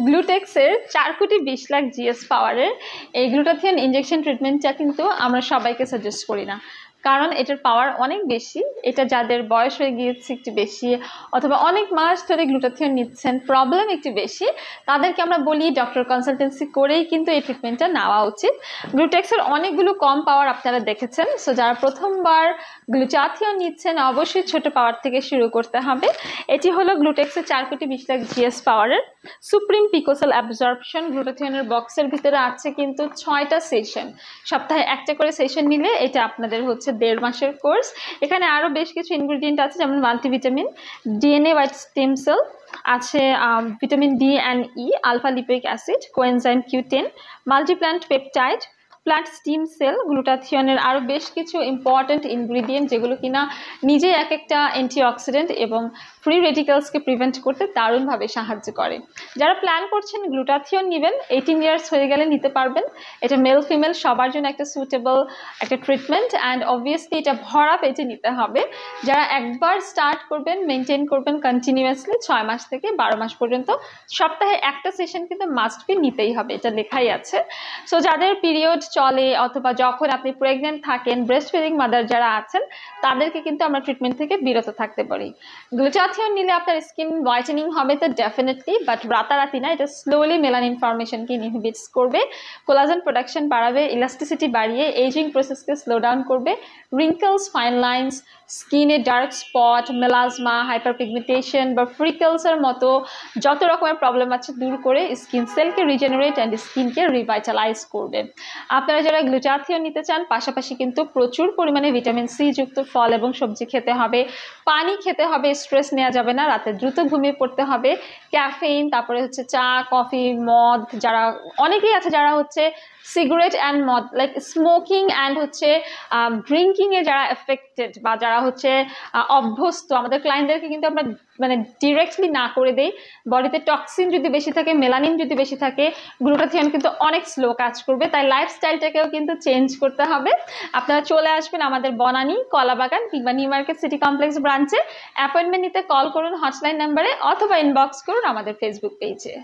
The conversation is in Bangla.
গ্লুটেক্সের 4 কোটি 20 লাখ জিএস পাওয়ারের এই গ্লুটাথিয়ন ইনজেকশন ট্রিটমেন্টটা কিন্তু আমরা সবাইকে সাজেস্ট করি না, কারণ এটার পাওয়ার অনেক বেশি। এটা যাদের বয়স হয়ে গিয়েছে একটু বেশি, অথবা অনেক মাস ধরে গ্লুটাথিয়ন নিচ্ছেন, প্রবলেম একটু বেশি, তাদেরকে আমরা বলি ডক্টর কনসালটেন্সি করেই কিন্তু এই ট্রিটমেন্টটা নেওয়া উচিত। গ্লুটেক্সের অনেকগুলো কম পাওয়ার আপনারা দেখেছেন, সো যারা প্রথমবার গ্লুটাথিয়ন নিচ্ছেন অবশ্যই ছোট পাওয়ার থেকে শুরু করতে হবে। এটি হলো গ্লুটেক্সের 4 কোটি 20 লাখ জিএস পাওয়ারের সুপ্রিম পিকোসেল অ্যাবজর্পশন। গ্লুটাথিয়নের বক্সের ভিতরে আছে কিন্তু 6টা সেশন, সপ্তাহে একটা করে সেশন নিলে এটা আপনাদের হচ্ছে 1.5 মাসের কোর্স। এখানে আরও বেশ কিছু ইনগ্রিডিয়েন্ট আছে, যেমন multivitamin, DNA white stem cell আছে, vitamin D and E, alpha lipoic acid, coenzyme Q10, multiplant peptide, plant stem cell. গ্লুটাথিয়নের আরও বেশ কিছু ইম্পর্ট্যান্ট ইনগ্রিডিয়েন্ট যেগুলো কিনা নিজেই এক একটা অ্যান্টিঅক্সিডেন্ট এবং ফ্রি রেডিক্যালসকে প্রিভেন্ট করতে দারুণভাবে সাহায্য করে। যারা প্ল্যান করছেন গ্লুটাথিয়ন নেবেন, 18 ইয়ার্স হয়ে গেলে নিতে পারবেন। এটা মেল ফিমেল সবার জন্য একটা সুইটেবল একটা ট্রিটমেন্ট, অ্যান্ড অবভিয়াসলি এটা ভরা পেটে নিতে হবে। যারা একবার স্টার্ট করবেন, মেনটেন করবেন কন্টিনিউয়াসলি 6 মাস থেকে 12 মাস পর্যন্ত, সপ্তাহে একটা সেশন কিন্তু মাস্ট বি নিতেই হবে, এটা লেখাই আছে। সো যাদের পিরিয়ড চলে অথবা যখন আপনি প্রেগনেন্ট থাকেন, ব্রেস্ট ফিডিং মাদার যারা আছেন, তাদেরকে কিন্তু আমরা ট্রিটমেন্ট থেকে বিরত থাকতে পারি। গ্লুটাথিয়ন নিলে আপনার স্কিন হোয়াইটেনিং হবে তো ডেফিনেটলি, বাট রাতারাতি না, এটা স্লোলি মেলানিন ফর্মেশনকে ইনহিবিটস করবে, কোলাজেন প্রোডাকশন বাড়াবে, ইলাস্টিসিটি বাড়িয়ে এজিং প্রসেসকে স্লো ডাউন করবে, রিঙ্কলস, ফাইন লাইন্স, স্কিনে ডার্ক স্পট, মেলাজমা, হাইপারপিগমেন্টেশন বা ফ্রিকলসের মতো যত রকমের প্রবলেম আছে দূর করে স্কিন সেলকে রিজেনারেট অ্যান্ড স্কিনকে রিভাইটালাইজ করবে। আপনারা যারা গ্লুটাথিয়ন নিতে চান, পাশাপাশি কিন্তু প্রচুর পরিমাণে ভিটামিন সি যুক্ত ফল এবং সবজি খেতে হবে, পানি খেতে হবে, স্ট্রেস নেওয়া যাবে না, রাতে দ্রুত ঘুমিয়ে পড়তে হবে, ক্যাফেইন, তারপরে হচ্ছে চা, কফি, মদ, যারা অনেকেই আছে যারা হচ্ছে সিগারেট অ্যান্ড মদ লাইক স্মোকিং অ্যান্ড হচ্ছে ড্রিঙ্কিংয়ে যারা এফেক্টেড বা যারা হচ্ছে অভ্যস্ত, আমাদের ক্লায়েন্টদেরকে কিন্তু আমরা মানে ডিরেক্টলি না করে দেই। বডিতে টক্সিন যদি বেশি থাকে, মেলানিন যদি বেশি থাকে, গ্লুটাথিয়ন কিন্তু অনেক স্লো কাজ করবে, তাই লাইফস্টাইলটাকেও কিন্তু চেঞ্জ করতে হবে। আপনারা চলে আসবেন আমাদের বনানী, কলাবাগান কিংবা নিউ মার্কেট সিটি কমপ্লেক্স ব্রাঞ্চে। অ্যাপয়েন্টমেন্ট নিতে কল করুন হটলাইন নাম্বারে অথবা ইনবক্স করুন আমাদের ফেসবুক পেজে।